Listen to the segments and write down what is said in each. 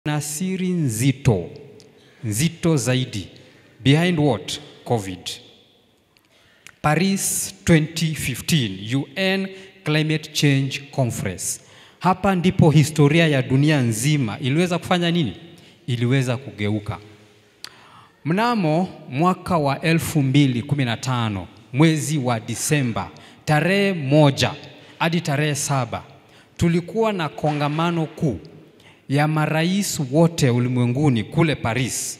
Na siri nzito zaidi. Behind what? COVID. Paris 2015 UN Climate Change Conference. Hapa ndipo historia ya dunia nzima iliweza kufanya nini? Iliweza kugeuka. Mnamo mwaka wa 2015 mwezi wa Disemba tarehe 1 hadi tarehe 7 tulikuwa na kongamano kuu ya marais wote ulimwenguni kule Paris.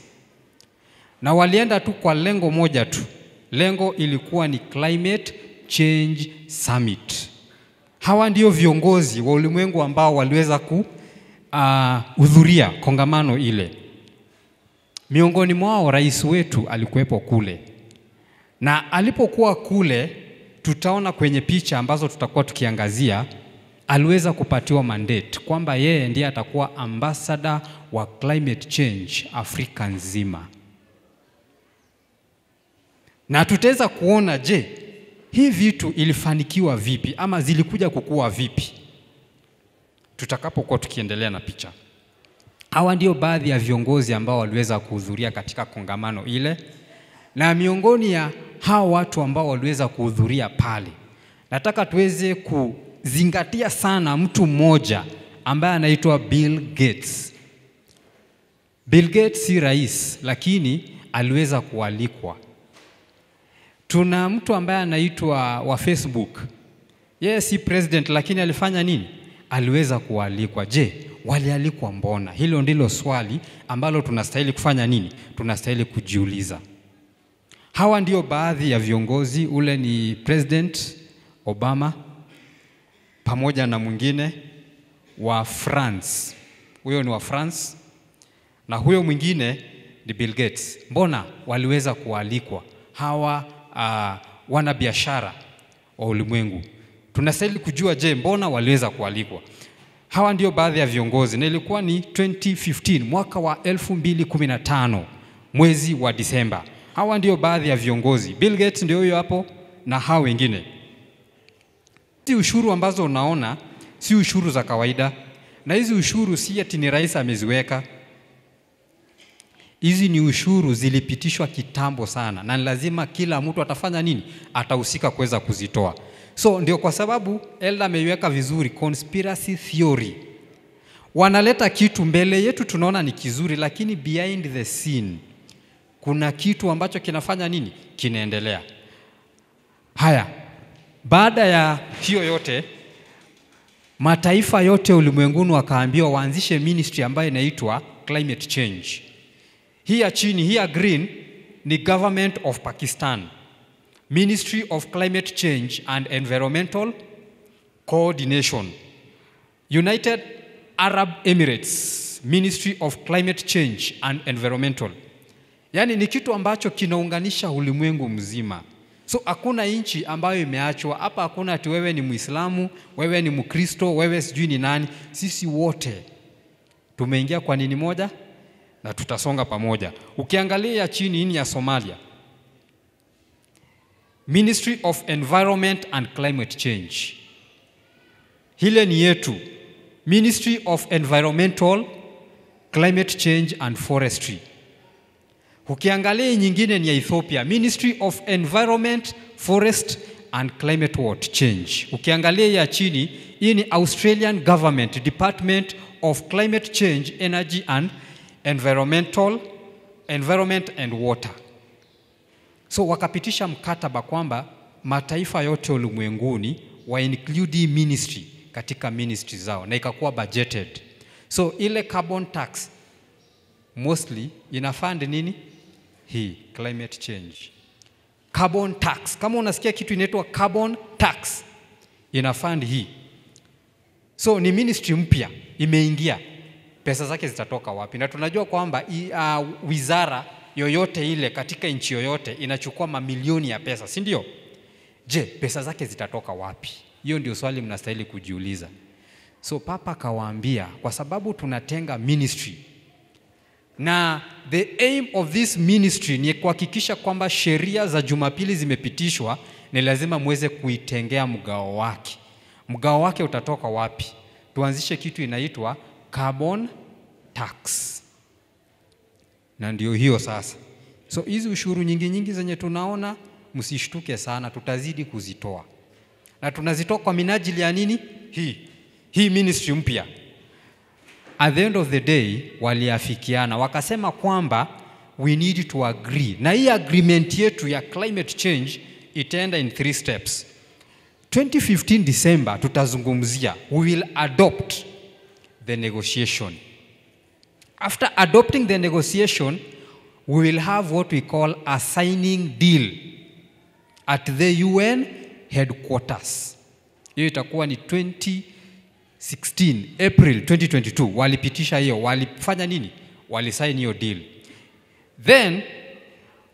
Na walienda tu kwa lengo moja tu. Lengo ilikuwa ni Climate Change Summit. Hawa ndio viongozi wa ulimwengu ambao waliweza kuhudhuria kongamano ile. Miongoni mwao rais wetu alikuwepo kule. Na alipokuwa kule, tutaona kwenye picha ambazo tutakuwa tukiangazia, aliweza kupatiwa mandate kwamba yeye ndiye atakuwa ambassador wa climate change Afrika nzima. Na tutaweza kuona je, hii vitu ilifanikiwa vipi ama zilikuja kukua vipi tutakapokuwa tukiendelea na picha. Hawa ndio baadhi ya viongozi ambao waliweza kuhudhuria katika kongamano ile, na miongoni ya hao watu ambao waliweza kuhudhuria pale, nataka tuweze kuzingatia sana mtu mmoja ambaye anaitwa Bill Gates. Bill Gates si rais, lakini aliweza kualikwa. Tuna mtu ambaye anaitwa wa Facebook. Yeye si president, lakini alifanya nini? Aliweza kualikwa. Je, walialikwa mbona? Hilo ndilo swali ambalo tunastahili kufanya nini? Tunastahili kujiuliza. Hawa ndio baadhi ya viongozi. Ule ni President Obama pamoja na mwingine wa France. Huyo ni wa France na huyo mwingine ni Bill Gates. Mbona waliweza kualikwa hawa wana biashara wa ulimwengu? Tunastahili kujua, je, mbona waliweza kualikwa? Hawa ndio baadhi ya viongozi, na ilikuwa ni 2015 mwaka wa 2015 mwezi wa Disemba. Hawa ndio baadhi ya viongozi. Bill Gates ndio huyo hapo na hao wengine. Si ushuru ambazo unaona si ushuru za kawaida, na hizi ushuru si ati ni rais ameziweka. Hizi ni ushuru zilipitishwa kitambo sana, na lazima kila mtu atafanya nini? Atahusika kuweza kuzitoa. So ndio kwa sababu Elda ameiweka vizuri, conspiracy theory. Wanaleta kitu mbele yetu tunaona ni kizuri, lakini behind the scene kuna kitu ambacho kinafanya nini? Kinaendelea. Haya, baada ya hiyo yote, mataifa yote ulimwenguni wakaambiwa waanzishe ministry ambayo inaitwa climate change. Hii ya chini, hii ya green ni Government of Pakistan, Ministry of Climate Change and Environmental Coordination. United Arab Emirates, Ministry of Climate Change and Environmental. Yani ni kitu ambacho kinaunganisha ulimwengu mzima. So hakuna nchi ambayo imeachwa hapa. Hakuna ati wewe ni Muislamu, wewe ni Mkristo, wewe sijui ni nani. Sisi wote tumeingia kwa nini moja na tutasonga pamoja. Ukiangalia ya chini ni ya Somalia, Ministry of Environment and Climate Change. Hile ni yetu, Ministry of Environmental, Climate Change and Forestry. Ukiangalia nyingine ni ya Ethiopia, Ministry of Environment, Forest and Climate Change. Ukiangalia ya chini, hii ni Australian Government, Department of Climate Change, Energy and Environment and Water. So wakapitisha mkataba kwamba mataifa yote ulimwenguni wa include ministry katika ministry zao, na ikakuwa budgeted. So ile carbon tax mostly inafund nini? Hii climate change. Carbon tax, kama unasikia kitu inaitwa carbon tax, inafund hii. So ni ministry mpya imeingia. Pesa zake zitatoka wapi? Na tunajua kwamba wizara yoyote ile katika nchi yoyote inachukua mamilioni ya pesa, si ndio? Je, pesa zake zitatoka wapi? Hiyo ndio swali mnastahili kujiuliza. So Papa kawaambia, kwa sababu tunatenga ministry, na the aim of this ministry ni kuhakikisha kwamba sheria za Jumapili zimepitishwa, ni lazima muweze kuitengea mgao wake. Mgao wake utatoka wapi? Tuanzishe kitu inaitwa carbon tax. Na ndio hiyo sasa. So hizi ushuru nyingi zenye tunaona, msishtuke sana, tutazidi kuzitoa. Na tunazitoa kwa minajili ya nini? Hii ministry mpya. At the end of the day, waliafikiana wakasema kwamba we need to agree. Na hii agreement yetu ya climate change itaenda in 3 steps. 2015 December tutazungumzia, we will adopt the negotiation. After adopting the negotiation, we will have what we call a signing deal at the UN headquarters. Hiyo itakuwa ni 2016, April 2022. Walipitisha hiyo, walifanya nini? Walisign hiyo deal. Then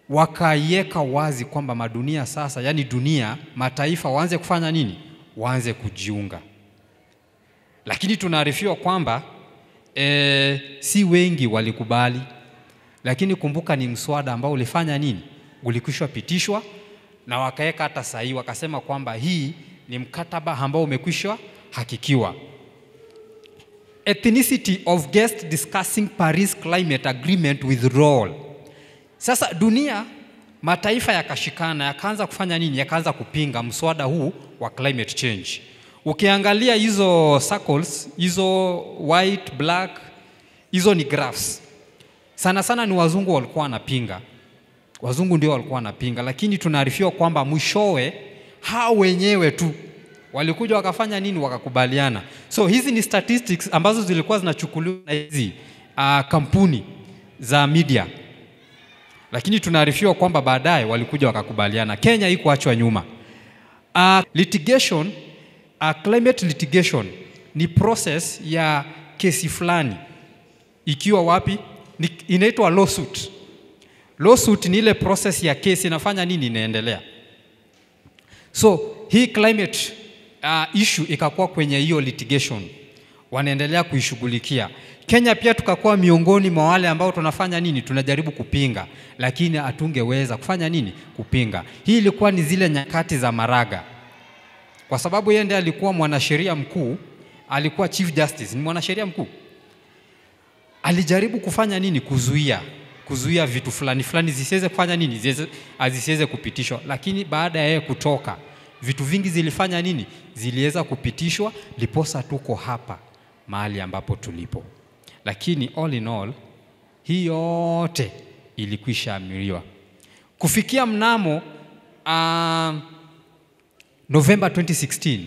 wakaiweka wazi kwamba madunia sasa, yani dunia, mataifa waanze kufanya nini? Waanze kujiunga. Lakini tunaarifiwa kwamba si wengi walikubali. Lakini kumbuka ni mswada ambao ulifanya nini? Ulikwisha pitishwa na wakaweka hata sahihi, wakasema kwamba hii ni mkataba ambao umekwisha hakikiwa. Ethnicity of guest discussing Paris Climate Agreement withdrawal. Sasa dunia, mataifa yakashikana, yakaanza kufanya nini? Yakaanza kupinga mswada huu wa climate change. Ukiangalia hizo circles, hizo white, black, hizo ni graphs. Sana ni wazungu walikuwa wanapinga. Wazungu ndio walikuwa wanapinga, lakini tunaarifiwa kwamba mwishowe hao wenyewe tu walikuja wakafanya nini? Wakakubaliana. So hizi ni statistics ambazo zilikuwa zinachukuliwa na hizi kampuni za media. Lakini tunaarifiwa kwamba baadaye walikuja wakakubaliana. Kenya haikuachwa nyuma. Litigation, climate litigation ni process ya kesi fulani. Ikiwa wapi? Inaitwa lawsuit. Lawsuit ni ile process ya kesi inafanya nini? Inaendelea. So hii climate issue ikakuwa kwenye hiyo litigation. Wanaendelea kuishughulikia. Kenya pia tukakuwa miongoni mwa wale ambao tunafanya nini? Tunajaribu kupinga, lakini hatungeweza kufanya nini? Kupinga. Hii ilikuwa ni zile nyakati za Maraga. Kwa sababu yeye ndiye alikuwa mwanasheria mkuu, alikuwa chief justice, ni mwanasheria mkuu. Alijaribu kufanya nini? Kuzuia vitu fulani zisiweze kufanya nini? Zisiweze kupitishwa. Lakini baada ya yeye kutoka, vitu vingi zilifanya nini? Ziliweza kupitishwa, liposa tuko hapa mahali ambapo tulipo. Lakini all in all, hii yote ilikwisha amriwa. Kufikia mnamo November 2016,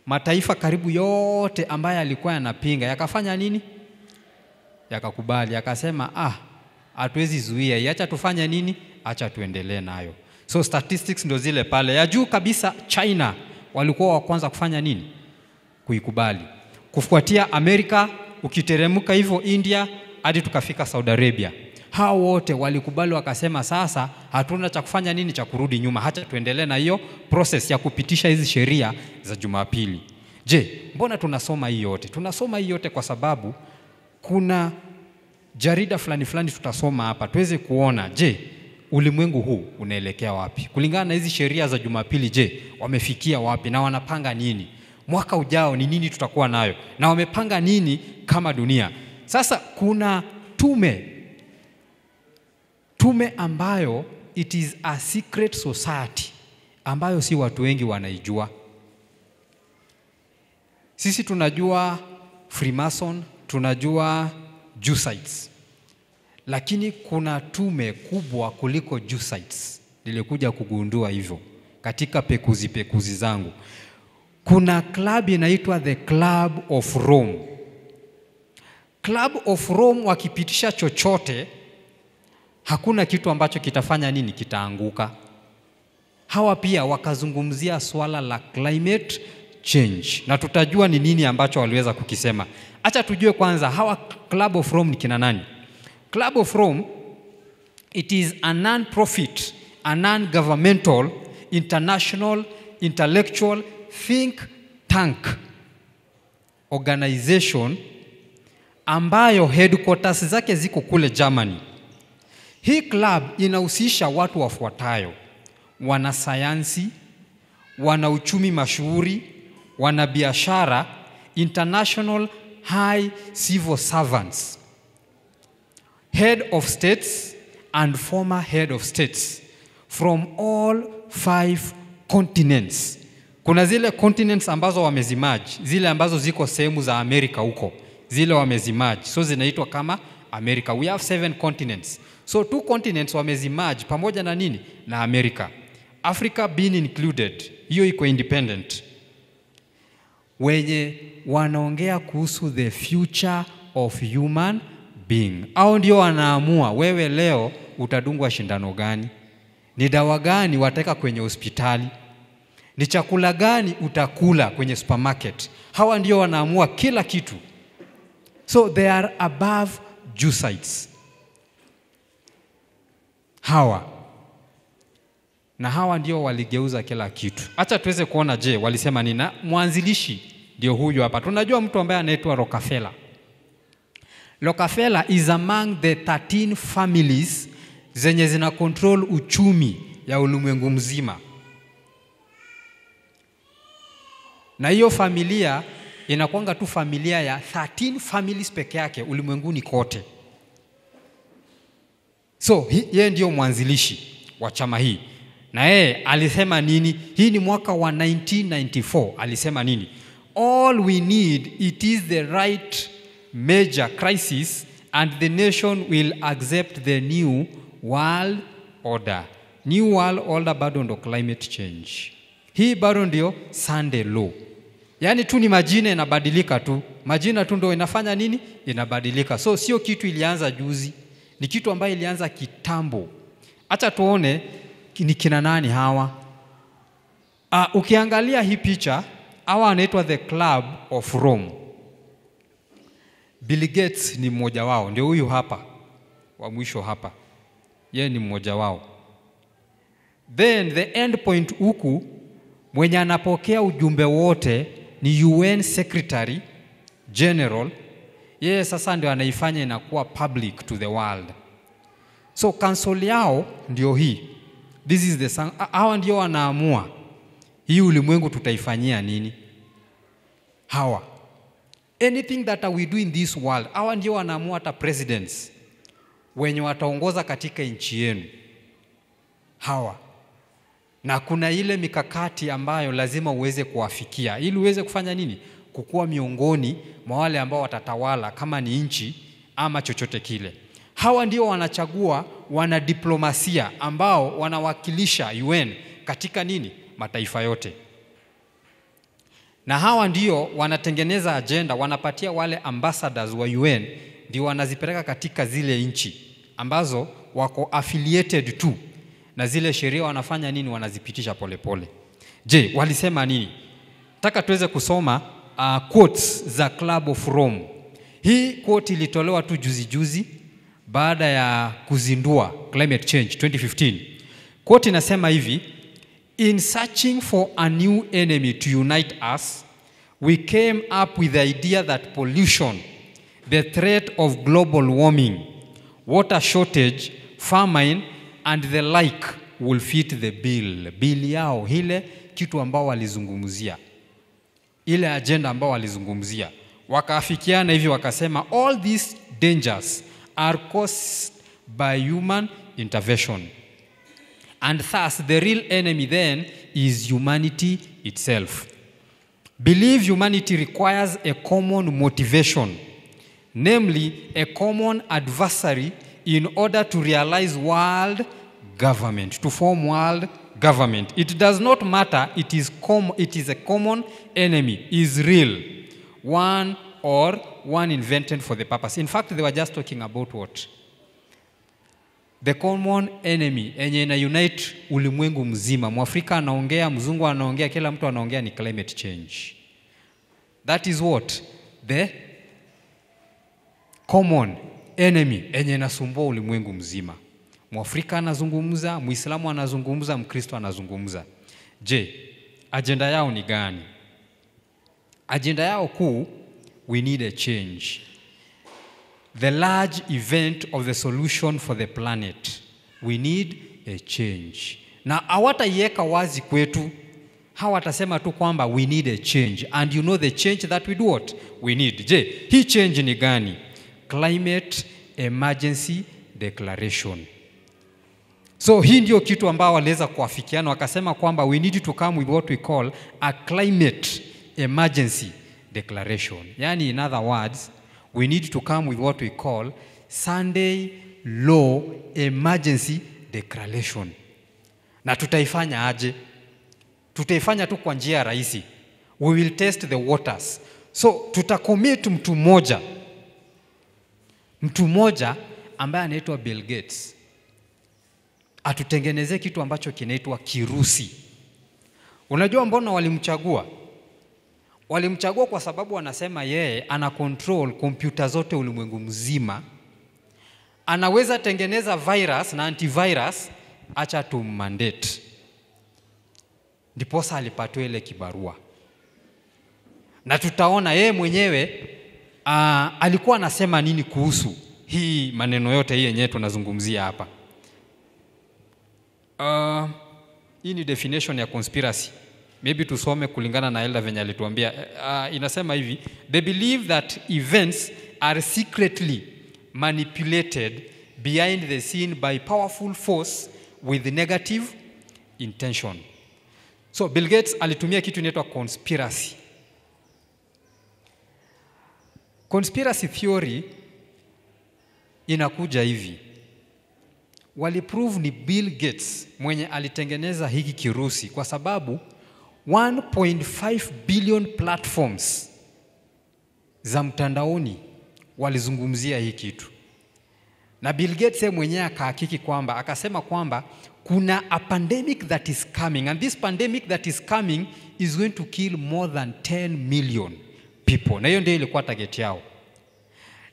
mataifa karibu yote ambayo yalikuwa yanapinga yakafanya nini? Yakakubali, yakasema hatuwezi zuia, acha tufanye nini? Acha tuendelee nayo. So statistics ndio zile pale. Ya juu kabisa China walikuwa wa kwanza kufanya nini? Kuikubali. Kufuatia Amerika, ukiteremka hivyo India, hadi tukafika Saudi Arabia. Hao wote walikubali, wakasema sasa hatuna cha kufanya nini? Cha kurudi nyuma, acha tuendelee na hiyo process ya kupitisha hizi sheria za Jumapili. Je, mbona tunasoma hii yote? Tunasoma hii yote kwa sababu kuna jarida fulani tutasoma hapa tuweze kuona, je, ulimwengu huu unaelekea wapi? Kulingana na hizi sheria za Jumapili, je, wamefikia wapi na wanapanga nini? Mwaka ujao ni nini tutakuwa nayo? Na wamepanga nini kama dunia? Sasa kuna tume ambayo it is a secret society ambayo si watu wengi wanaijua. Sisi tunajua Freemason, tunajua Jesuits. Lakini kuna tume kubwa kuliko Jesuits. Nilikuja kugundua hivyo katika pekuzi zangu. Kuna club inaitwa the Club of Rome. Club of Rome wakipitisha chochote, hakuna kitu ambacho kitafanya nini? Kitaanguka. Hawa pia wakazungumzia swala la climate change. Na tutajua ni nini ambacho waliweza kukisema. Acha tujue kwanza hawa Club of Rome ni kina nani? Club of Rome, it is a non-profit, a non-governmental, international, intellectual think tank organization ambayo headquarters zake ziko kule Germany. Hii club inahusisha watu wafuatayo: wanasayansi, wanauchumi mashuhuri, wanabiashara, international high civil servants, head of states and former head of states from all 5 continents. Kuna zile continents ambazo wamezimerge, zile ambazo ziko sehemu za Amerika huko, zile wamezimerge, so zinaitwa kama America. We have 7 continents. So 2 continents wamezimerge pamoja na nini? Na America. Africa being included, hiyo iko independent. Wenye wanaongea kuhusu the future of human being. Hao ndio wanaamua wewe leo utadungwa shindano gani? Ni dawa gani wataka kwenye hospitali? Ni chakula gani utakula kwenye supermarket? Hawa ndio wanaamua kila kitu. So they are above Jewites. Na hawa ndio waligeuza kila kitu. Acha tuweze kuona je, walisema nini? Mwanzilishi ndio huyu hapa. Tunajua mtu ambaye anaitwa Rockefeller. Rockefeller is among the 13 families zenye zina control uchumi ya ulimwengu mzima. Na hiyo familia inakuanga tu familia ya 13 families peke yake ulimwenguni kote. So yeye ndio mwanzilishi wa chama hii. Na yeye alisema nini? Hii ni mwaka wa 1994. Alisema nini? All we need, it is the right major crisis and the nation will accept the new world order. New world order bado ndo climate change. Hii bado ndio Sunday law. Yani tu ni majina inabadilika tu. Majina tu ndio inafanya nini? Inabadilika. So sio kitu ilianza juzi. Ni kitu ambayo ilianza kitambo. Acha tuone ni kina nani hawa. Ukiangalia hii picha, hawa anaitwa the Club of Rome. Bill Gates ni mmoja wao, ndio huyu hapa. Wa mwisho hapa. Yeye ni mmoja wao. Then the end point huku mwenye anapokea ujumbe wote ni UN Secretary General. Yeye sasa ndio anaifanya inakuwa public to the world. So council yao ndio hii. This is the hawa ndio wanaamua hii ulimwengu tutaifanyia nini. Hawa anything that we do in this world, hawa ndio wanaamua hata presidents wenye wataongoza katika nchi yenu. Hawa. Na kuna ile mikakati ambayo lazima uweze kuwafikia ili uweze kufanya nini? Kukua miongoni mwa wale ambao watatawala kama ni nchi ama chochote kile. Hawa ndio wanachagua wana diplomasia ambao wanawakilisha UN katika nini? Mataifa yote. Na hawa ndio wanatengeneza agenda, wanapatia wale ambassadors wa UN ndio wanazipeleka katika zile nchi ambazo wako affiliated tu na zile sheria wanafanya nini? Wanazipitisha polepole. Je, walisema nini? Nataka tuweze kusoma quotes za Club of Rome. Hii quote ilitolewa tu juzi baada ya kuzindua climate change 2015. Quote inasema hivi: in searching for a new enemy to unite us, we came up with the idea that pollution, the threat of global warming, water shortage, famine and the like will fit the bill. Bill yao, ile kitu ambao walizungumzia, ile agenda ambao walizungumzia, wakaafikiana hivi wakasema all these dangers are caused by human intervention, and thus the real enemy then is humanity itself. Believe humanity requires a common motivation, namely a common adversary, in order to realize world government, to form world government. It does not matter, it is a common enemy, is real, one or one invented for the purpose. In fact, they were just talking about what? The common enemy enye ina unite ulimwengu mzima. Mwafrika anaongea, mzungu anaongea, kila mtu anaongea ni climate change. That is what? The common enemy enye inasumbua ulimwengu mzima. Mwafrika anazungumza, Muislamu anazungumza, Mkristo anazungumza. Je, agenda yao ni gani? Agenda yao kuu, we need a change. The large event of the solution for the planet. We need a change. Na hawataiweka wazi kwetu. hawa watasema tu kwamba we need a change, and you know the change that we do what we need. Je, hii change ni gani? Climate Emergency Declaration. So hii ndio kitu ambao waliweza kuafikiana, wakasema kwamba we need to come with what we call a climate emergency declaration. Yani in other words, we need to come with what we call Sunday Law Emergency Declaration. Na tutaifanya aje? Tutaifanya tu kwa njia rahisi. We will test the waters. So tutacommit mtu mmoja ambaye anaitwa Bill Gates atutengenezee kitu ambacho kinaitwa kirusi. Unajua mbona walimchagua? Walimchagua kwa sababu wanasema yeye ana control kompyuta zote ulimwengu mzima. Anaweza tengeneza virus na antivirus, acha tummandate. Ndiposa alipatwa ile kibarua. Na tutaona yeye mwenyewe alikuwa anasema nini kuhusu hii maneno yote hii yenyewe tunazungumzia hapa. Hii ni definition ya conspiracy. Maybe tusome kulingana na Elda venye alituambia. Inasema hivi: they believe that events are secretly manipulated behind the scene by powerful force with negative intention. So Bill Gates alitumia kitu inaitwa conspiracy. Conspiracy theory inakuja hivi. Waliprove ni Bill Gates mwenye alitengeneza hiki kirusi kwa sababu 1.5 billion platforms za mtandaoni walizungumzia hii kitu. Na Bill Gates mwenyewe akahakiki kwamba, akasema kwamba kuna a pandemic that is coming, and this pandemic that is coming is going to kill more than 10 million people. Na hiyo ndio ilikuwa target yao.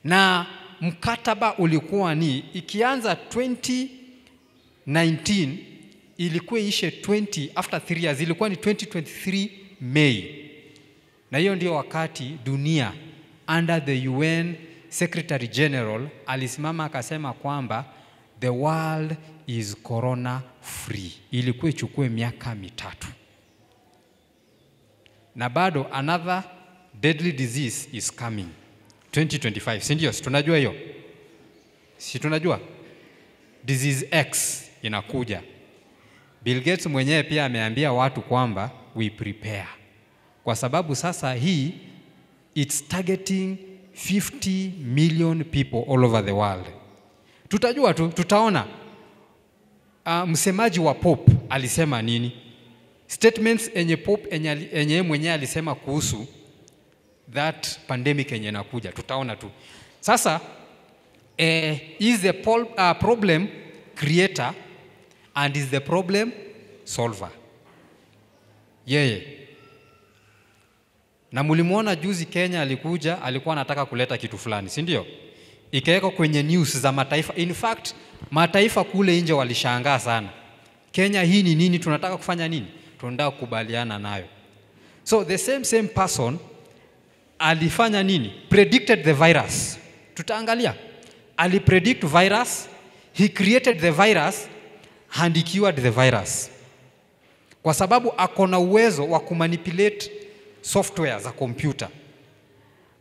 Na mkataba ulikuwa ni ikianza 2019 ilikuwa ishe after 3 years, ilikuwa ni 2023 May. Na hiyo ndio wakati dunia under the UN Secretary General alisimama akasema kwamba the world is corona free. Ilikuwa ichukue miaka 3. Na bado another deadly disease is coming 2025. Si ndio? Tunajua hiyo? Si tunajua? Disease X inakuja. Bill Gates mwenyewe pia ameambia watu kwamba we prepare. Kwa sababu sasa hii it's targeting 50 million people all over the world. Tutajua tu, tutaona. Msemaji wa Pope alisema nini? Statements enye Pope enye mwenyewe alisema kuhusu that pandemic enye inakuja. Tutaona tu. Sasa is the problem creator and is the problem solver. Yeye. Na mulimuona juzi Kenya alikuja, alikuwa anataka kuleta kitu fulani, si ndio? Ikaweka kwenye news za mataifa. In fact, mataifa kule nje walishangaa sana. Kenya hii ni nini? Tunataka kufanya nini? Tunataka kukubaliana nayo. So the same person alifanya nini? Predicted the virus. Tutaangalia. Alipredict virus, he created the virus and he cured the virus. Kwa sababu akona uwezo wa kumanipulate software za kompyuta.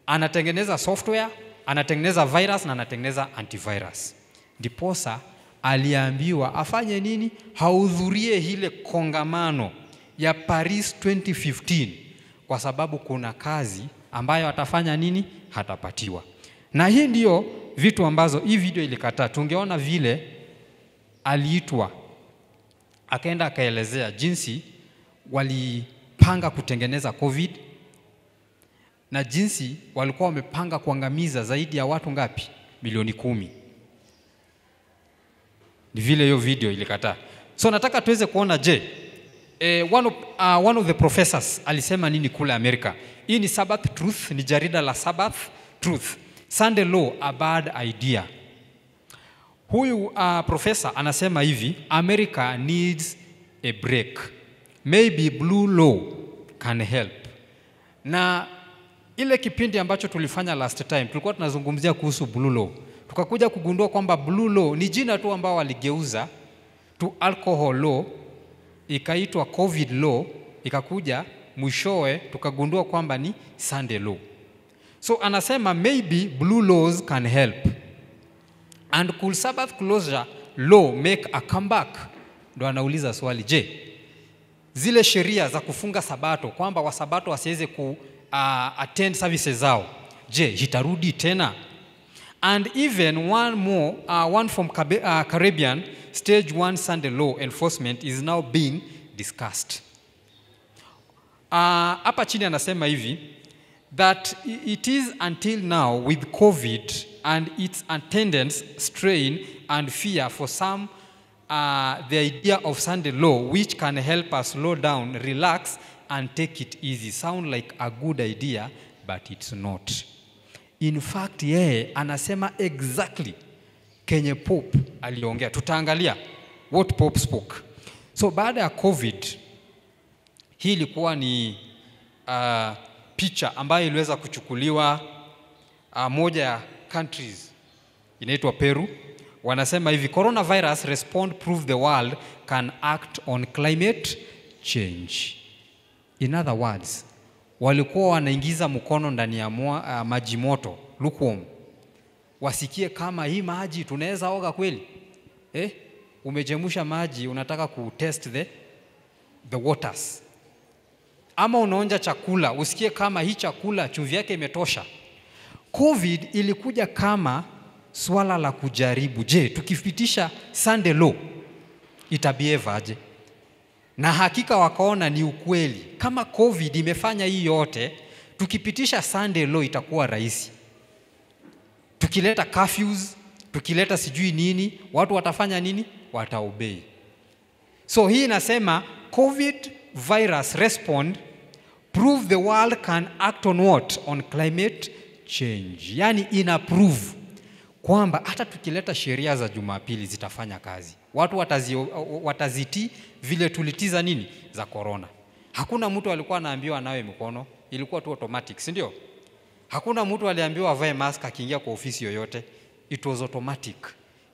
Anatengeneza software, anatengeneza virus na anatengeneza antivirus. Ndiposa aliambiwa afanye nini? Hahudhurie ile kongamano ya Paris 2015 kwa sababu kuna kazi ambayo atafanya nini? Hatapatiwa. Na hii ndio vitu ambazo hii video ilikataa. Tungeona vile aliitwa akaenda akaelezea jinsi walipanga kutengeneza COVID na jinsi walikuwa wamepanga kuangamiza zaidi ya watu ngapi? Milioni 10. Ni vile hiyo video ilikataa. So nataka tuweze kuona one of the professors alisema nini kule Amerika. Hii ni Sabbath Truth, ni jarida la Sabbath Truth. Sunday Law, a bad idea. Huyu professor anasema hivi, America needs a break. Maybe blue law can help. Na ile kipindi ambacho tulifanya last time, tulikuwa tunazungumzia kuhusu blue law. Tukakuja kugundua kwamba blue law ni jina tu ambao waligeuza to alcohol law, ikaitwa COVID law ikakuja mwishowe tukagundua kwamba ni Sunday law. So anasema maybe blue laws can help. And could Sabbath closure law make a comeback? Ndo anauliza swali, je, zile sheria za kufunga sabato kwamba wasabato wasiweze attend services zao, je, jitarudi tena? And even one from Caribbean, stage 1 Sunday law enforcement is now being discussed. Hapa chini anasema hivi, that it is until now with COVID and its attendance strain and fear for some, the idea of Sunday law, which can help us slow down, relax, and take it easy, sound like a good idea, but it's not. In fact, yeye anasema exactly kenye Pope aliongea. Tutaangalia what Pope spoke. So baada ya COVID, hii ilikuwa ni picha ambayo iliweza kuchukuliwa moja ya countries inaitwa Peru. Wanasema hivi, coronavirus response prove the world can act on climate change. In other words, walikuwa wanaingiza mkono ndani ya maji moto, lukewarm. Wasikie kama hii maji tunaweza oga kweli. Umejemusha maji, unataka kutest the waters. Ama unaonja chakula, usikie kama hii chakula chumvi yake imetosha. COVID ilikuja kama swala la kujaribu. Je, tukipitisha Sunday law itabehave aje? Na hakika wakaona ni ukweli. Kama COVID imefanya hii yote, tukipitisha Sunday law itakuwa rahisi. Tukileta curfews, tukileta sijui nini, watu watafanya nini? Wataobey. So hii inasema COVID virus respond prove the world can act on what? On climate change. Yani ina prove kwamba hata tukileta sheria za Jumapili zitafanya kazi. Watu wataziti vile tulitiza nini za corona. Hakuna mtu alikuwa anaambiwa nawe mkono, ilikuwa tu automatic, si ndio? Hakuna mtu aliambiwa avae mask akiingia kwa ofisi yoyote, it was automatic.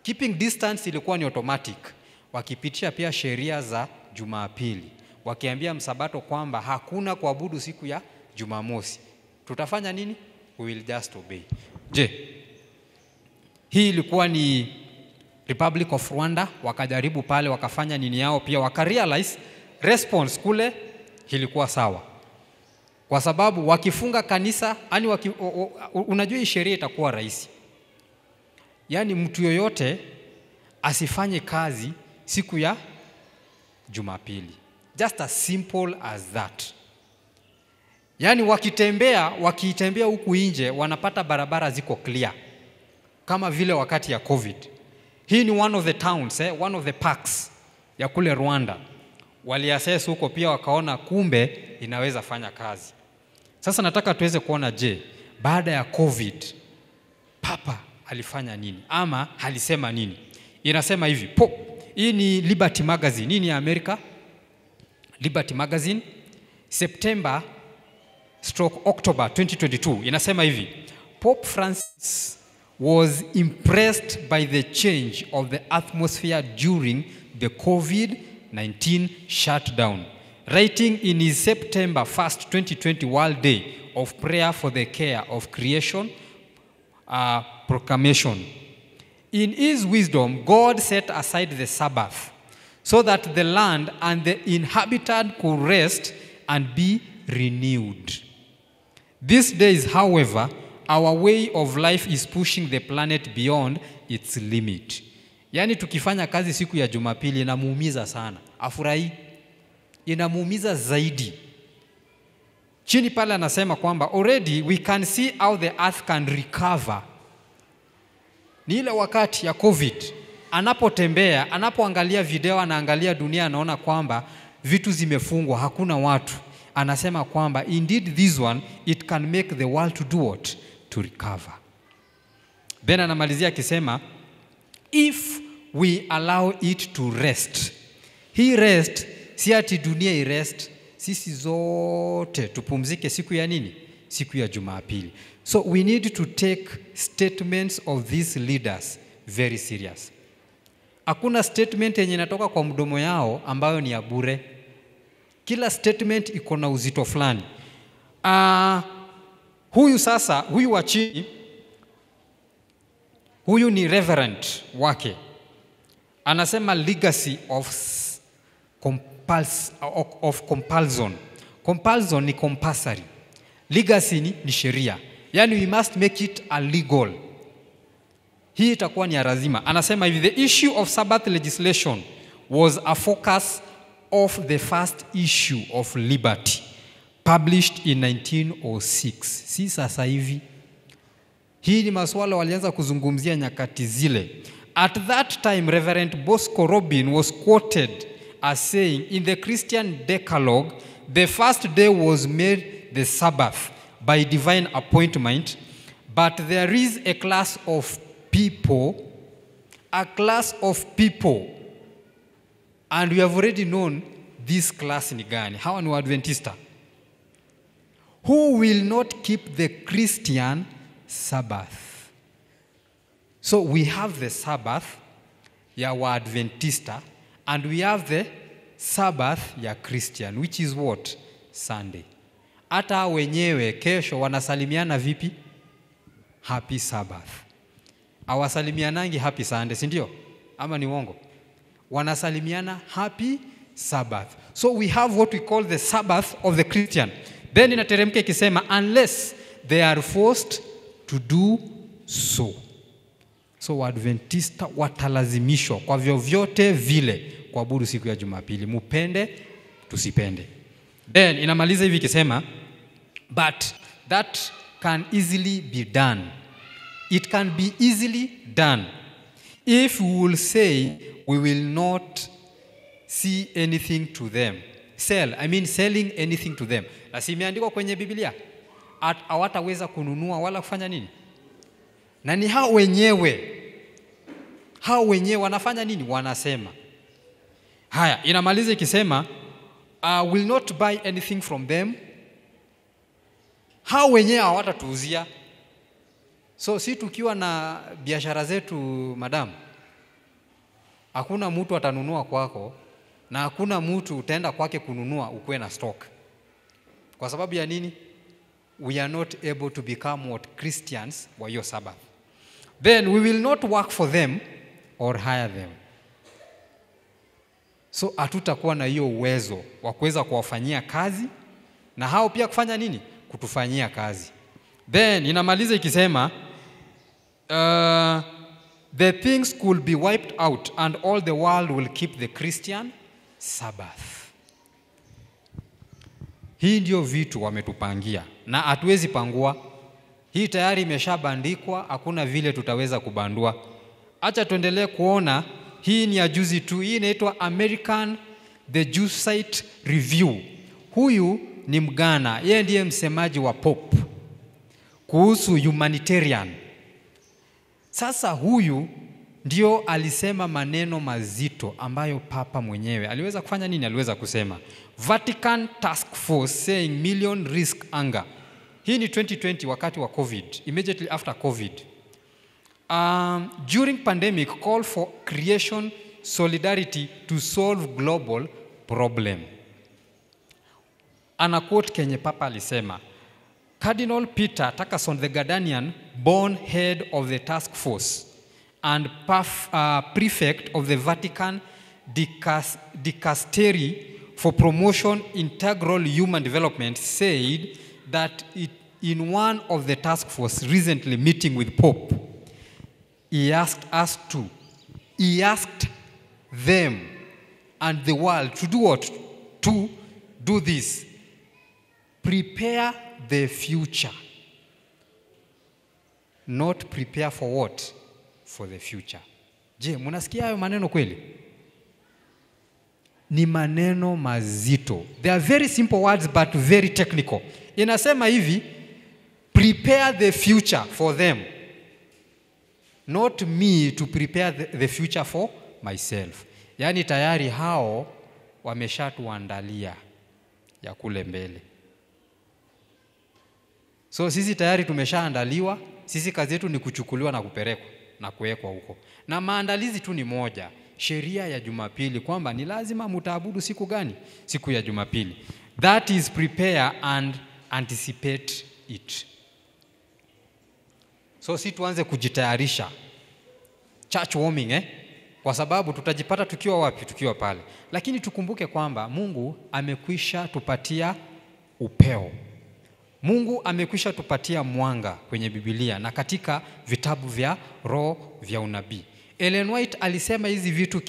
Keeping distance ilikuwa ni automatic. Wakipitisha pia sheria za Jumapili, wakiambia msabato kwamba hakuna kuabudu siku ya Jumamosi, tutafanya nini? We will just obey. Je, hii ilikuwa ni Republic of Rwanda, wakajaribu pale wakafanya nini yao pia, wakarealize response kule ilikuwa sawa. Kwa sababu wakifunga kanisa, unajua hii sheria itakuwa rahisi. Yani mtu yoyote asifanye kazi siku ya Jumapili. Just as simple as that. Yani wakitembea huku nje wanapata barabara ziko clear. Kama vile wakati ya COVID. Hii ni one of the towns, one of the parks ya kule Rwanda. Waliassess huko pia wakaona kumbe inaweza fanya kazi. Sasa nataka tuweze kuona, je, baada ya COVID Papa alifanya nini ama alisema nini? Inasema hivi, hii ni Liberty Magazine, nini ya Amerika? Liberty Magazine, September/October 2022, inasema hivi, Pope Francis was impressed by the change of the atmosphere during the COVID-19 shutdown, writing in his September 1st, 2020 World Day of Prayer for the Care of Creation proclamation. In his wisdom, God set aside the Sabbath so that the land and the inhabitant could rest and be renewed. These days, however, our way of life is pushing the planet beyond its limit. Yani tukifanya kazi siku ya Jumapili inamuumiza sana. Afurahi, inamuumiza zaidi. Chini pale anasema kwamba already we can see how the earth can recover. Ni ile wakati ya COVID, anapotembea, anapoangalia video, anaangalia dunia, anaona kwamba vitu zimefungwa, hakuna watu. Anasema kwamba indeed this one, it can make the world to do what? To recover. Then anamalizia akisema, if we allow it to rest. Hii rest, si ati dunia irest, sisi zote tupumzike siku ya nini? Siku ya Jumapili. So we need to take statements of these leaders very serious. Hakuna statement yenye inatoka kwa mdomo yao ambayo ni ya bure. Kila statement iko na uzito fulani. Huyu wa chini, huyu ni reverend wake. Anasema legacy of compulsion. Compulsion ni compulsory. Legacy ni sheria. Yani we must make it a legal. Hii itakuwa ni lazima. Anasema hivi, the issue of Sabbath legislation was a focus of the first issue of Liberty, published in 1906. Si sasa hivi. Hii ni masuala walianza kuzungumzia nyakati zile. At that time, Reverend Bosco Robin was quoted as saying, in the Christian Decalogue, the first day was made the Sabbath by divine appointment, but there is a class of people, and we have already known this class ni gani. Hawa ni Adventista, who will not keep the Christian Sabbath. So we have the Sabbath ya Adventista, and we have the Sabbath ya Christian, which is what? Sunday. Hata wenyewe kesho wanasalimiana vipi? Happy Sabbath. Hawasalimianangi happy Sunday, si ndio? Ama ni uongo? Wanasalimiana happy Sabbath. So we have what we call the Sabbath of the Christian. Then inateremka ikisema, unless they are forced to do so. So Adventista watalazimishwa kwa vyovyote vile kuabudu siku ya Jumapili, mupende tusipende. Then inamaliza hivi ikisema, but that can easily be done. It can be easily done if we will say we will not see anything to them. Selling anything to them. Na si imeandikwa kwenye Biblia, hawataweza kununua wala kufanya nini? Na ni hao wenyewe wanafanya nini? Wanasema. Haya, inamaliza ikisema, will not buy anything from them. Hao wenyewe hawatatuuzia. So si tukiwa na biashara zetu, madam, hakuna mtu atanunua kwako na hakuna mtu utaenda kwake kununua ukue na stock. Kwa sababu ya nini? We are not able to become what Christians wa hiyo Sabbath. Then we will not work for them or hire them. So hatutakuwa na hiyo uwezo wa kuweza kuwafanyia kazi na hao pia kufanya nini? Kutufanyia kazi. Then inamaliza ikisema, the things could be wiped out and all the world will keep the Christian Sabbath. Hii ndio vitu wametupangia na hatuwezi pangua. Hii tayari imeshabandikwa, hakuna vile tutaweza kubandua. Acha tuendelee kuona. Hii ni ya juzi tu. Hii inaitwa American the Jesuit Review. Huyu ni Mgana, yeye ndiye msemaji wa Pope kuhusu humanitarian. Sasa huyu ndio alisema maneno mazito ambayo Papa mwenyewe aliweza kufanya nini? Aliweza kusema Vatican Task Force saying million risk anger. Hii ni 2020 wakati wa COVID, immediately after COVID. During pandemic, call for creation solidarity to solve global problem. Ana quote kenye Papa alisema, Cardinal Peter Takason, the Gardanian, born head of the task force and prefect of the Vatican Dicastery for Promotion Integral Human Development, said that in one of the task force recently meeting with Pope, he asked them and the world to do what? To do this. Prepare the future. Not prepare for what? For the future. Je, munasikia hayo maneno kweli? Ni maneno mazito. They are very simple words but very technical. Inasema hivi, prepare the future for them. Not me to prepare the future for myself. Yani tayari hao wameshatuandalia ya kule mbele. So sisi tayari tumeshaandaliwa, sisi kazi yetu ni kuchukuliwa na kupelekwa na kuwekwa huko. Na maandalizi tu ni moja, sheria ya Jumapili kwamba ni lazima mtaabudu siku gani? Siku ya Jumapili. That is prepare and anticipate it. So si tuanze kujitayarisha. Church warming kwa sababu tutajipata tukiwa wapi? Tukiwa pale. Lakini tukumbuke kwamba Mungu amekwisha tupatia upeo. Mungu amekwisha tupatia mwanga kwenye Biblia na katika vitabu vya roho vya unabii. Ellen White alisema hizi vitu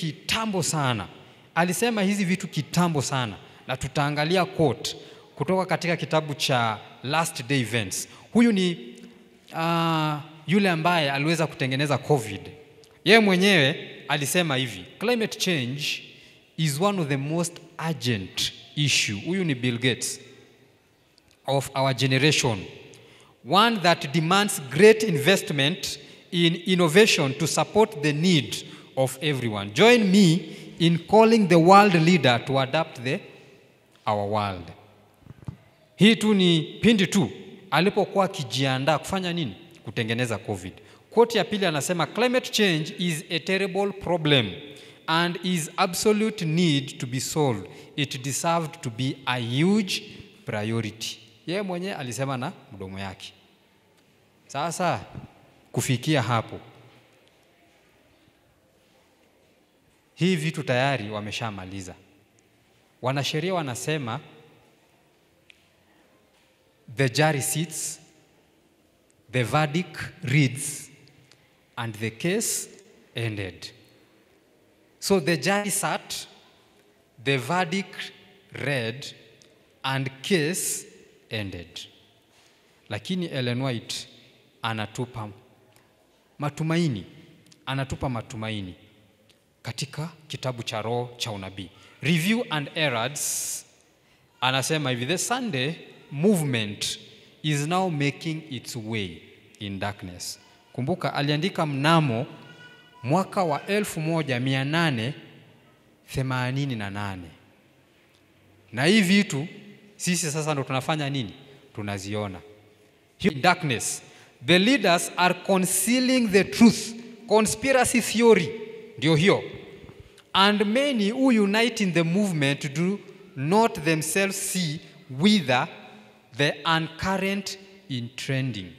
kitambo sana. Na tutaangalia quote kutoka katika kitabu cha Last Day Events. Huyu ni yule ambaye aliweza kutengeneza COVID. Yeye mwenyewe alisema hivi, climate change is one of the most urgent issue. Huyu ni Bill Gates of our generation. One that demands great investment in innovation to support the need of everyone. Join me in calling the world leader to adapt our world. Hii tu ni pindi tu alipokuwa kijiandaa kufanya nini? Kutengeneza COVID. Quote ya pili anasema, climate change is a terrible problem and is absolute need to be solved. It deserved to be a huge priority. Yeye mwenyewe alisema na mdomo yake. Sasa kufikia hapo, hii vitu tayari wameshamaliza. Wanasheria wanasema the jury sits, the verdict reads, and the case ended. So the jury sat, the verdict read, and case ended. Lakini Ellen White anatupa matumaini katika kitabu cha roho cha unabii. Review and Errors anasema hivi, the Sunday movement is now making its way in darkness. Kumbuka aliandika mnamo mwaka wa 1888. Na hii vitu sisi sasa ndo tunafanya nini? Tunaziona. In darkness, the leaders are concealing the truth. Conspiracy theory ndio hiyo. And many who unite in the movement do not themselves see whither the uncurrent in trending.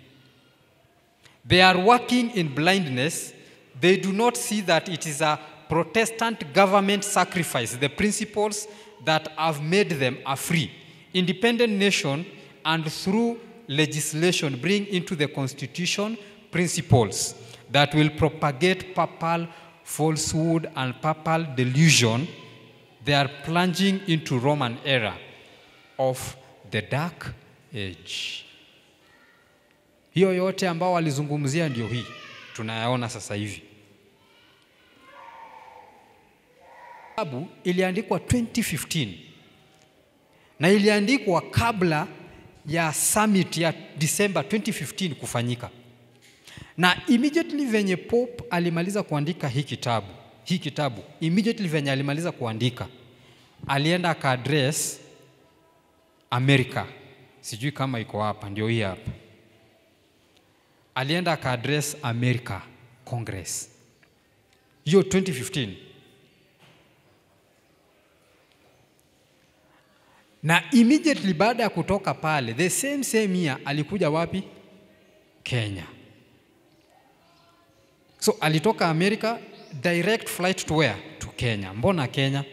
They are working in blindness. They do not see that it is a Protestant government sacrifice the principles that have made them a free, independent nation, and through legislation bring into the Constitution principles that will propagate papal falsehood and papal delusion. They are plunging into Roman era of the dark age. Hiyo yote ambao walizungumzia ndio hii tunayaona sasa hivi. Kitabu iliandikwa 2015 na iliandikwa kabla ya summit ya December 2015 kufanyika. Na immediately venye Pope alimaliza kuandika hii kitabu immediately venye alimaliza kuandika, alienda aka-address America. Sijui kama iko hapa, ndio hii hapa. Alienda aka-address America Congress. Hiyo 2015. Na immediately baada ya kutoka pale, the same year alikuja wapi? Kenya. So alitoka America, direct flight to where? To Kenya. Mbona Kenya?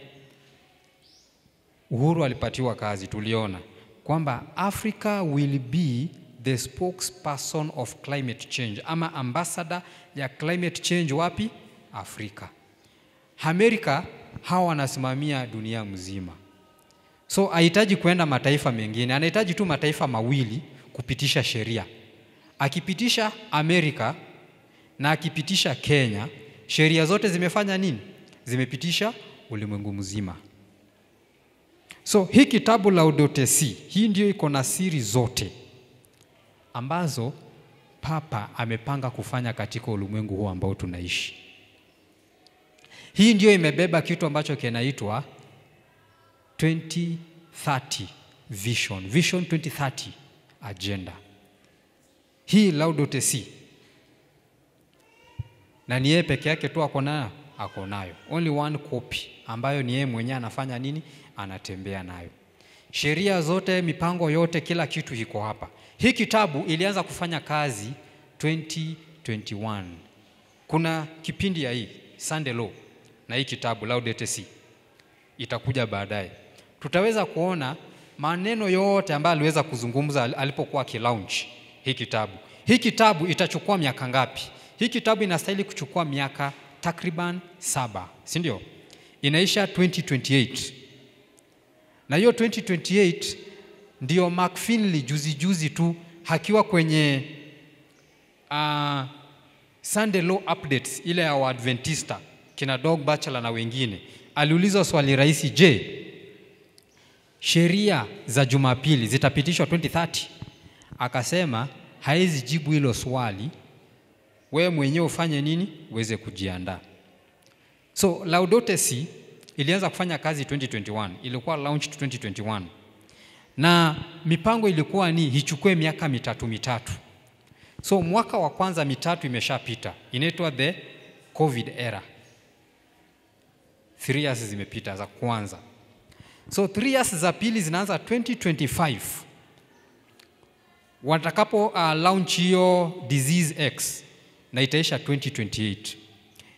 Uhuru alipatiwa kazi, tuliona kwamba Africa will be the spokesperson of climate change, ama ambassador ya climate change wapi? Afrika. Amerika hawa wanasimamia dunia mzima. So hahitaji kwenda mataifa mengine, anahitaji tu mataifa mawili kupitisha sheria. Akipitisha Amerika na akipitisha Kenya, sheria zote zimefanya nini? Zimepitisha ulimwengu mzima. So hii kitabu Laudato Si, hii ndio iko na siri zote ambazo Papa amepanga kufanya katika ulimwengu huu ambao tunaishi. Hii ndio imebeba kitu ambacho kinaitwa 2030 Vision 2030 agenda. Hii Laudato Si. Na ni yeye peke yake tu ako nayo? ako nayo. Only one copy ambayo ni yeye mwenyewe anafanya nini? Anatembea nayo. Sheria zote, mipango yote, kila kitu iko hapa. Hii kitabu ilianza kufanya kazi 2021. Kuna kipindi ya hii Sunday Law na hii kitabu Laudate Si itakuja baadaye. Tutaweza kuona maneno yote ambayo aliweza kuzungumza alipokuwa kilaunch hii kitabu. Hii kitabu itachukua miaka ngapi? Hii kitabu inastahili kuchukua miaka takriban 7, si ndio? Inaisha 2028. Na hiyo 2028 ndio Mark Finley juzi tu hakiwa kwenye Sunday Law Updates ile ya Adventista kina Dog Bachelor na wengine, aliulizwa swali rahisi, je, sheria za Jumapili zitapitishwa 2030? Akasema haizi jibu hilo swali, wewe mwenyewe ufanye nini? Uweze kujiandaa. So Laudate Si ilianza kufanya kazi 2021, ilikuwa launched 2021. Na mipango ilikuwa ni ichukue miaka mitatu. So mwaka wa kwanza mitatu imeshapita. Inaitwa the COVID era. 3 years zimepita za kwanza. So 3 years za pili zinaanza 2025. Watakapo launch hiyo disease X na itaisha 2028.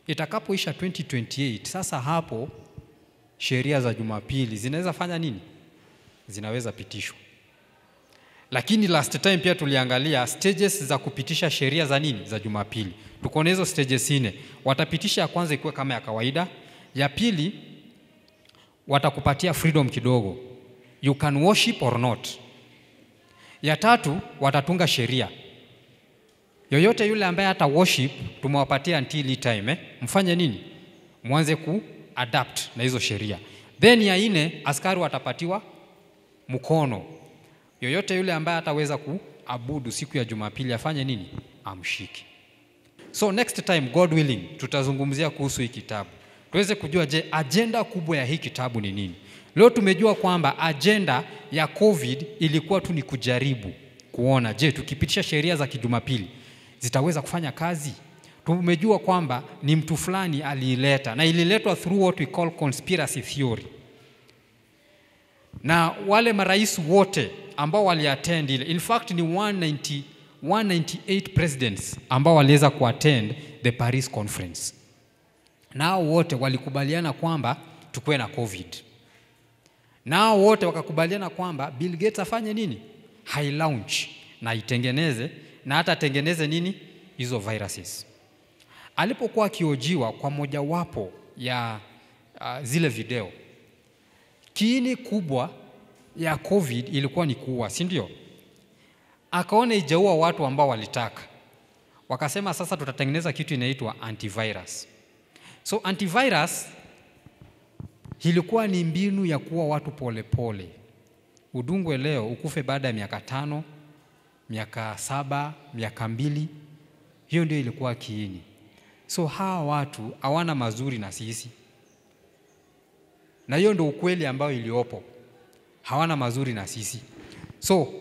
Itakapoisha 2028, sasa hapo sheria za Jumapili zinaweza fanya nini? Zinaweza pitishwa. Lakini last time pia tuliangalia stages za kupitisha sheria za nini? Za Jumapili. Tuko na hizo stages 4. Watapitisha ya kwanza ikuwe kama ya kawaida. Ya pili watakupatia freedom kidogo. You can worship or not. Ya tatu watatunga sheria. Yoyote yule ambaye hata worship tumewapatia until time, mfanye nini? Mwanze adapt na hizo sheria. Then ya 4 askari watapatiwa mkono. Yoyote yule ambaye ataweza kuabudu siku ya Jumapili afanye nini? Amshike. So next time, God willing, tutazungumzia kuhusu hii kitabu. Tuweze kujua, je, agenda kubwa ya hii kitabu ni nini? Leo tumejua kwamba agenda ya COVID ilikuwa tu ni kujaribu kuona, je, tukipitisha sheria za kijumapili zitaweza kufanya kazi? Tumejua kwamba ni mtu fulani aliileta, na ililetwa through what we call conspiracy theory. Na wale marais wote ambao waliattend ile, in fact ni 198 presidents ambao waliweza kuattend the Paris conference. Nao wote walikubaliana kwamba tukue na COVID. Nao wote wakakubaliana kwamba Bill Gates afanye nini? Hai launch na itengeneze, na hata tengeneze nini? Hizo viruses. Alipokuwa akiojiwa kwa mojawapo ya zile video, kiini kubwa ya COVID ilikuwa ni kuua, si ndio? Akaona ijaua watu ambao walitaka. Wakasema sasa tutatengeneza kitu inaitwa antivirus. So antivirus ilikuwa ni mbinu ya kuua watu pole. Udungwe leo ukufe baada ya miaka 5, miaka 7, miaka 2. Hiyo ndio ilikuwa kiini. So hawa watu hawana mazuri na sisi. Na hiyo ndio ukweli ambao iliopo. Hawana mazuri na sisi. So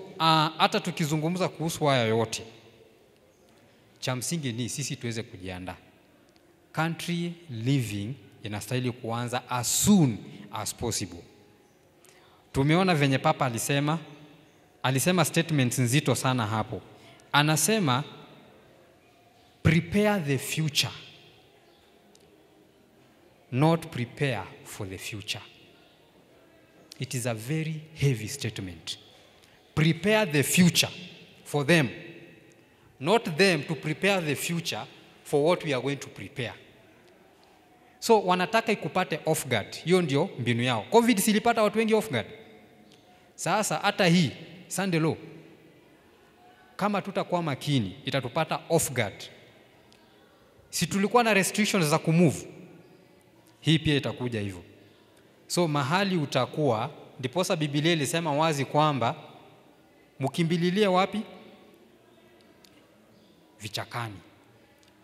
hata tukizungumza kuhusu haya yote, cha msingi ni sisi tuweze kujiandaa. Country living inastahili kuanza as soon as possible. Tumeona venye Papa alisema statements nzito sana hapo. Anasema prepare the future, not prepare for the future. It is a very heavy statement. Prepare the future for them, not them to prepare the future for what we are going to prepare. So wanataka ikupate off guard. Hiyo ndio mbinu yao. COVID silipata watu wengi off guard. Sasa hata hii Sunday Law, kama tutakuwa makini, itatupata off guard. Si tulikuwa na restrictions za kumove, hii pia itakuja hivyo. So mahali utakuwa, ndiposa Biblia ilisema wazi kwamba mkimbililie wapi? Vichakani.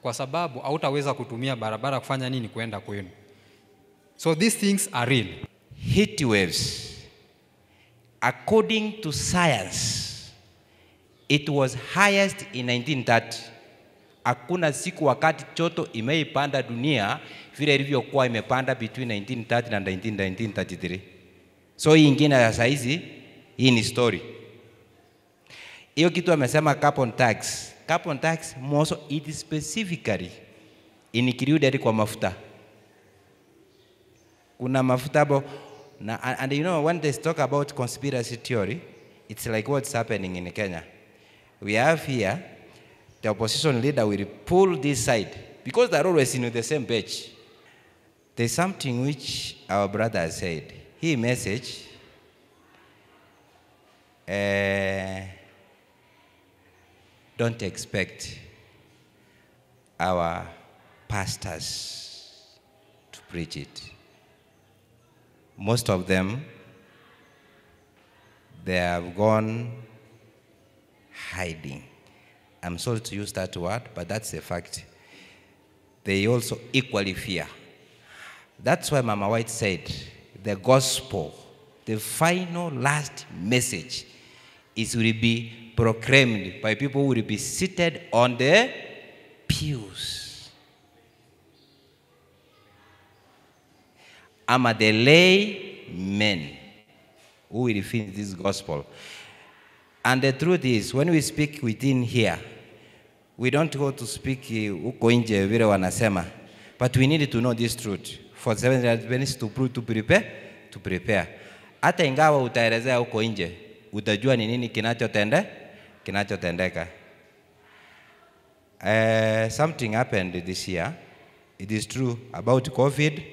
Kwa sababu hautaweza kutumia barabara kufanya nini? Kuenda kwenu. So these things are real. Heat waves, according to science, it was highest in 1930 Hakuna siku wakati joto imeipanda dunia vile ilivyokuwa imepanda between 1930 na 1933. So hii ingine ya saizi, hii ni story. Hiyo kitu amesema carbon tax. Carbon tax also it is specifically included kwa mafuta. Kuna mafuta hapo and you know when they talk about conspiracy theory, it's like what's happening in Kenya. We have here the opposition leader will pull this side because they're always in the same page. There's something which our brother said. He message don't expect our pastors to preach it. Most of them, they have gone hiding. I'm sorry to use that word, but that's a fact. They also equally fear. That's why Mama White said, the gospel, the final last message, will be proclaimed by people who will be seated on the pews. Ama the lay men who will finish this gospel. And the truth is, when we speak within here, we don't go to speak uko nje vile wanasema, but we need to know this truth for Seventh-day Adventists to prepare. Hata ingawa utaelezea uko nje, utajua ni nini kinachotendeka. Something happened this year. It is true about COVID.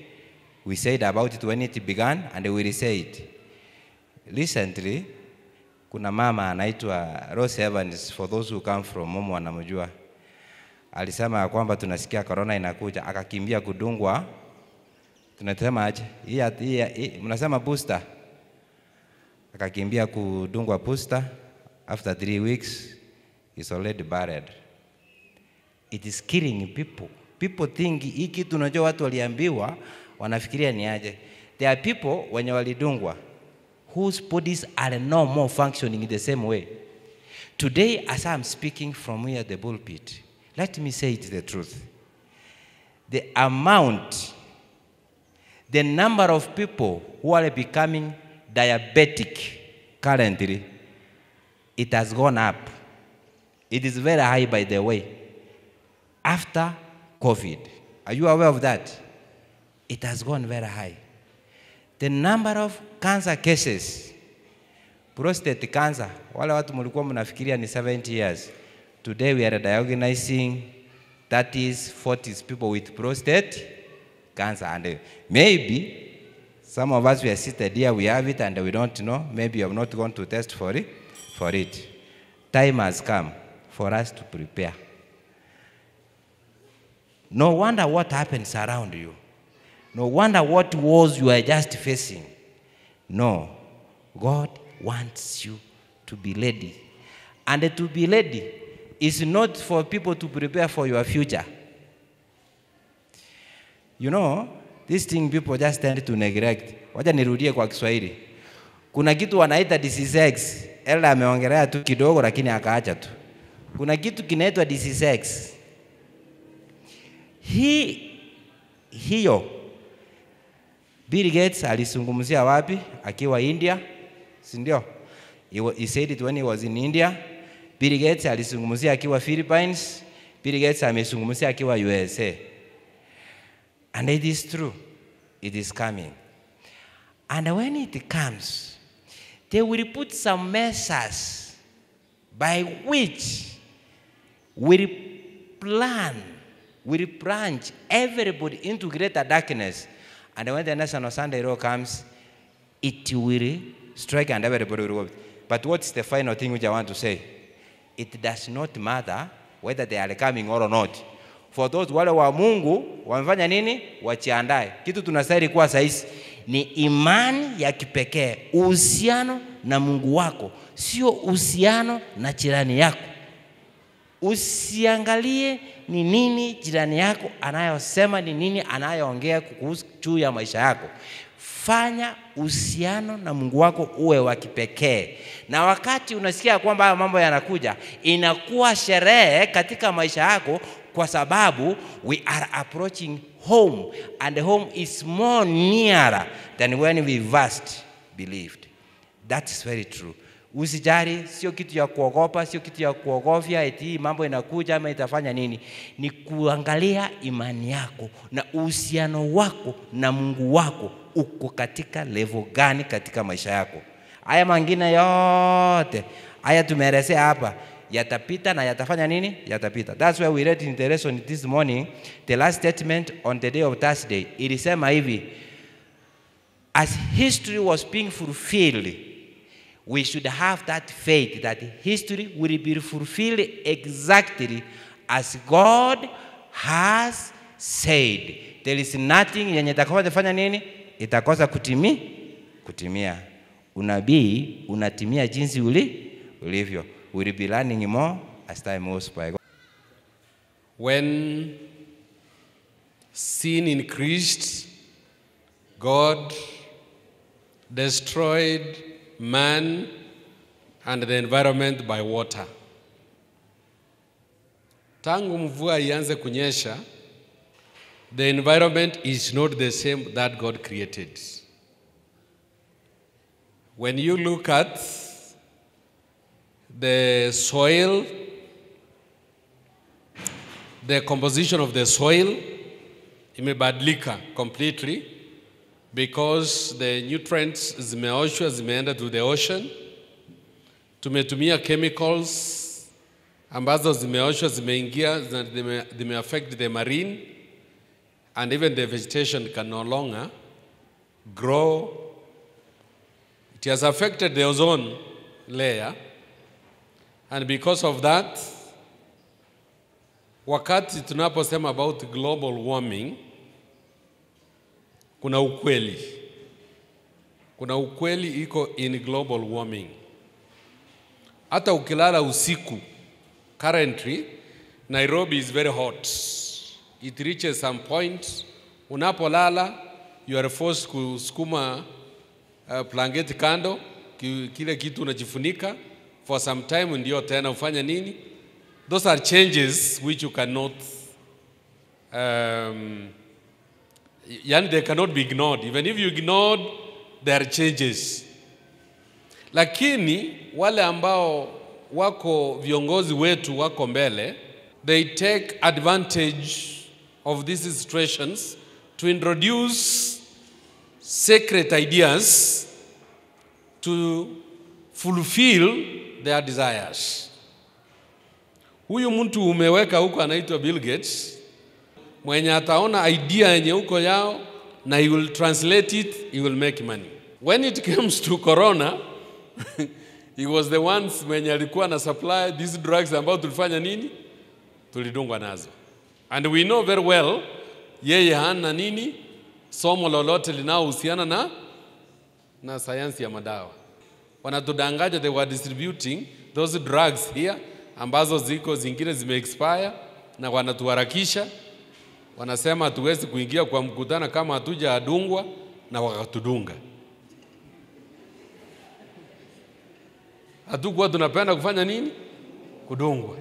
We said about it when it began, and we will say it. Recently, kuna mama anaitwa Rose Evans, for those who come from Momo wanamjua. Alisema kwamba tunasikia corona inakuja, akakimbia kudungwa. Tunasema aje? Hii mnasema booster. Akakimbia kudungwa booster. After 3 weeks, he's already buried. It is killing people. People think hii kitu unajua watu waliambiwa wanafikiria ni aje. There are people wenye walidungwa whose bodies are no more functioning in the same way. Today, as I'm speaking from here at the pulpit, let me say it the truth. The number of people who are becoming diabetic currently, it has gone up. It is very high, by the way. After COVID, are you aware of that? It has gone very high. The number of cancer cases, prostate cancer, wale watu mulikuwa mnafikiria ni 70 years. Today we are diagnosing 30s, 40s people with prostate cancer. And maybe some of us we are seated here, we have it and we don't know. Maybe you have not gone to test for it. Time has come for us to prepare. No wonder what happens around you. No wonder what wars you are just facing. No, God wants you to be ready. And to be ready is not for people to prepare for your future. You know, this thing people just tend to neglect. Wacha nirudie kwa Kiswahili. Kuna kitu wanaita disease X. Ela ameongelea tu kidogo lakini akaacha tu. Kuna kitu kinaitwa disease X. Hiyo Bill Gates alizungumzia wapi? Akiwa India, si ndio? He said it when he was in India. Bill Gates alizungumzia akiwa Philippines. Bill Gates amezungumzia akiwa USA. And it is true. It is coming. And when it comes, they will put some measures by which will plunge everybody into greater darkness. And when the National Sunday Law comes, it will strike and everybody will go. But what's the final thing which I want to say? It does not matter whether they are coming or not. For those wale wa Mungu, wamefanya nini? Wajiandae. Kitu tunastahili kuwa sahihi ni imani ya kipekee, uhusiano na Mungu wako, sio uhusiano na jirani yako. Usiangalie ni nini jirani yako anayosema, ni nini anayoongea kuhusu juu ya maisha yako. Fanya uhusiano na Mungu wako uwe wa kipekee. Na wakati unasikia kwamba haya mambo yanakuja, inakuwa sherehe katika maisha yako kwa sababu we are approaching home, and home is more nearer than when we first believed. That is very true. Usijali, sio kitu ya kuogopa, sio kitu ya kuogofya eti mambo inakuja ama itafanya nini. Ni kuangalia imani yako na uhusiano wako na Mungu wako uko katika level gani katika maisha yako. Haya mengine yote haya tumeelezea hapa yatapita na yatafanya nini? Yatapita. That's why we read in the lesson this morning, the last statement on the day of Thursday. Ilisema hivi, as history was being fulfilled, we should have that faith that history will be fulfilled exactly as God has said. There is nothing yenye itakosa kufanya nini? Itakosa kutimia. Unabii unatimia jinsi ulivyo. We will be learning more as time goes by. When sin increased, God destroyed man and the environment by water. Tangu mvua ianze kunyesha, the environment is not the same that God created. When you look at the soil, the composition of the soil imebadilika completely because the nutrients zimeoshwa zimeenda to the ocean. Tumetumia chemicals ambazo zimeoshwa zimeingia zime affect the marine, and even the vegetation can no longer grow. It has affected the ozone layer, and because of that, wakati tunaposema about global warming, kuna ukweli iko in global warming. Hata ukilala usiku, currently Nairobi is very hot. It reaches some point, unapolala you are forced kusukuma blanketi kando, kile kitu unajifunika for some time, ndio tena ufanya nini. Those are changes which you cannot they cannot be ignored. Even if you ignored, there are changes. Lakini wale ambao wako viongozi wetu wako mbele, they take advantage of these situations to introduce secret ideas to fulfill their desires. Huyu mtu umeweka huko anaitwa Bill Gates, mwenye ataona idea yenye huko yao na he will translate it, he will make money. When it comes to corona, he was the ones mwenye alikuwa na supply these drugs ambao tulifanya nini? Tulidungwa nazo. And we know very well, yeye hana nini? Somo lolote linaohusiana na sayansi ya madawa. Wanatudanganya they were distributing those drugs here, ambazo ziko zingine zime-expire, na wanatuharakisha. Wanasema hatuwezi kuingia kwa mkutano kama hatuja adungwa, na wakatudunga. Hatukuwa tunapenda kufanya nini? Kudungwa.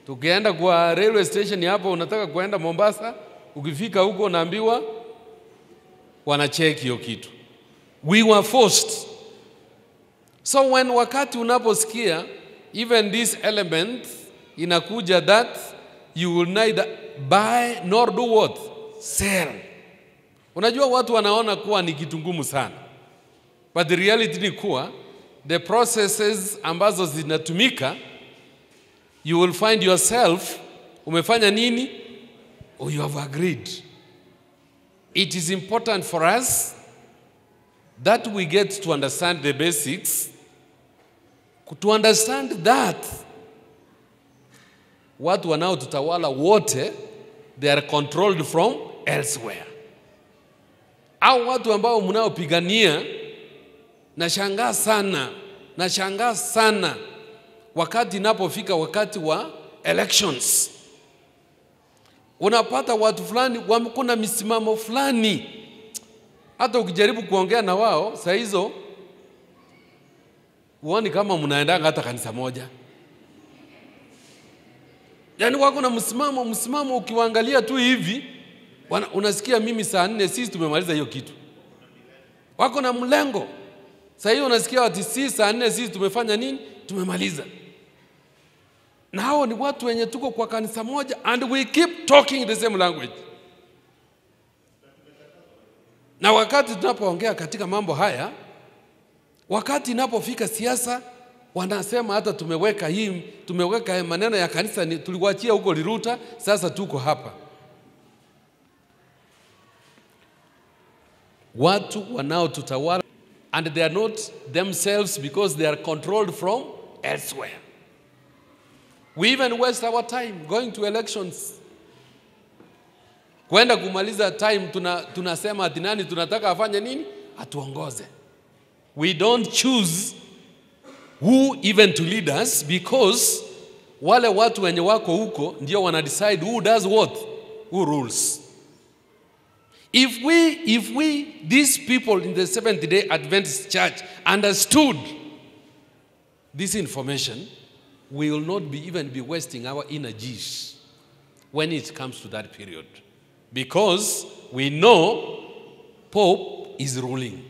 Tukienda kwa railway station hapo, unataka kuenda Mombasa, ukifika huko unaambiwa wanacheki hiyo kitu. We were forced. So when wakati unaposikia even this element inakuja that you will neither buy nor do what? Sell. Unajua watu wanaona kuwa ni kitu ngumu sana. But the reality ni kuwa the processes ambazo zinatumika, you will find yourself umefanya nini? Or you have agreed. It is important for us that we get to understand the basics, to understand that watu wanaotutawala wote, they are controlled from elsewhere. Au watu ambao mnaopigania, nashangaa sana wakati inapofika wakati wa elections, unapata watu fulani kuna misimamo fulani, hata ukijaribu kuongea na wao saa hizo uone kama mnaendanga hata kanisa moja. Yaani wako na msimamo ukiwaangalia tu hivi, unasikia mimi saa 4 sisi tumemaliza hiyo kitu. Wako na mlengo. Sasa hiyo unasikia wati sisi saa 4 sisi tumefanya nini? Tumemaliza. Na hao ni watu wenye tuko kwa kanisa moja and we keep talking the same language. Na wakati tunapoongea katika mambo haya, wakati inapofika siasa, wanasema hata tumeweka maneno ya kanisa tuliwaachia huko Liruta, sasa tuko hapa. Watu wanaotutawala, and they are not themselves because they are controlled from elsewhere. We even waste our time going to elections. Kwenda kumaliza time tunasema ati nani tunataka afanye nini? Atuongoze. We don't choose who even to lead us because wale watu wenye wako huko ndio wana decide who does what, who rules. If we these people in the Seventh-day Adventist Church understood this information, we will not even be wasting our energies when it comes to that period. Because we know Pope is ruling.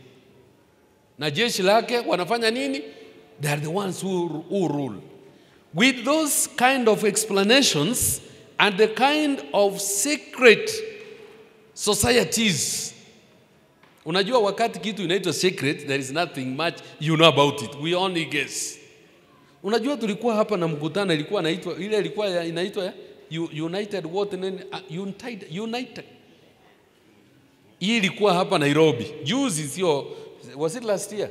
Na jeshi lake wanafanya nini? They are the ones who rule. With those kind of explanations and the kind of secret societies. Unajua wakati kitu inaitwa secret, there is nothing much you know about it. We only guess. Unajua tulikuwa hapa na mkutano ilikuwa inaitwa United what United. Hii ilikuwa hapa Nairobi. Juzi sio, was it last year?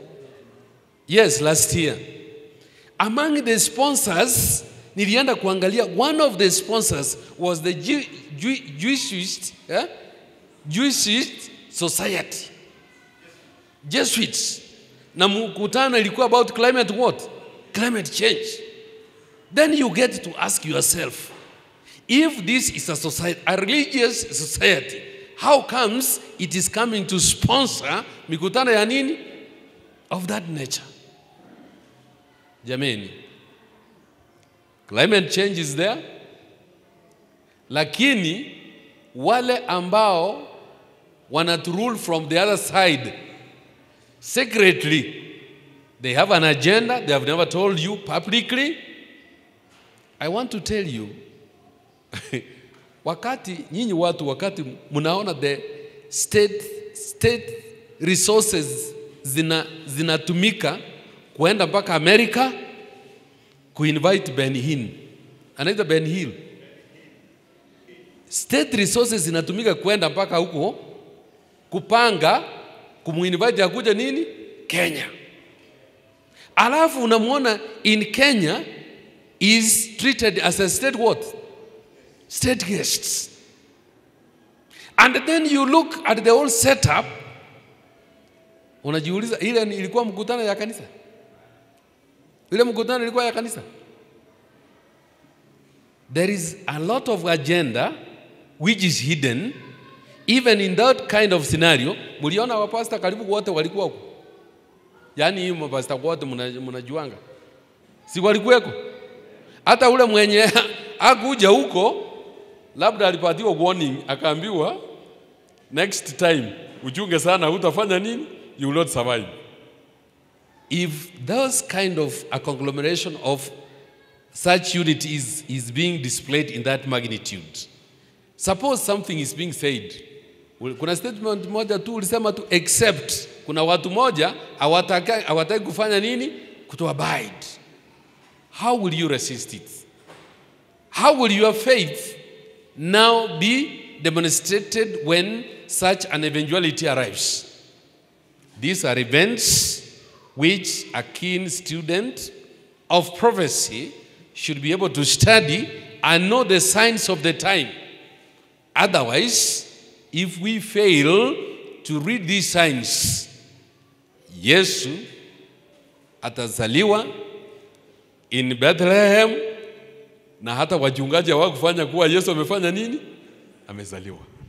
Yes, last year. Among the sponsors, nilienda kuangalia, one of the sponsors was the Jewish Society. Jesuits. Na mkutano ilikuwa about climate what? Climate change. Then you get to ask yourself, if this is a society, a religious society, how comes it is coming to sponsor mikutano ya nini? Of that nature. Jameni, climate change is there, lakini wale ambao rule from the other side, secretly, they have an agenda they have never told you publicly. I want to tell you, nyinyi wakati mnaona the state resources zinatumika kuenda mpaka America kuinvite Ben Hill. Anaitwa Ben Hill. State resources zinatumika kuenda mpaka huko kupanga kumuinvite akuja nini? Kenya. Alafu unamwona in Kenya is treated as a state what? State guests. And then you look at the whole setup, unajiuliza ile ilikuwa mkutano ya kanisa? Ile mkutano ilikuwa ya kanisa? There is a lot of agenda which is hidden even in that kind of scenario. Muliona wapasta karibu wote walikuwa huko. Yaani hii mapasta wote mnajuanga. Si walikuweko? Hata ule mwenye hakuja huko labda alipatiwa warning akaambiwa next time uchunge sana utafanya nini? You will not survive. If those kind of a conglomeration of such unity is being displayed in that magnitude, suppose something is being said. Kuna statement moja tu ulisema tu except kuna watu moja hawataki kufanya nini? Kutoabide. How will you resist it? How will your faith now be demonstrated when such an eventuality arrives? These are events which a keen student of prophecy should be able to study and know the signs of the time. Otherwise, if we fail to read these signs, Yesu atazaliwa in Bethlehem na hata wachungaji hawakufanya kuwa Yesu amefanya nini? Amezaliwa.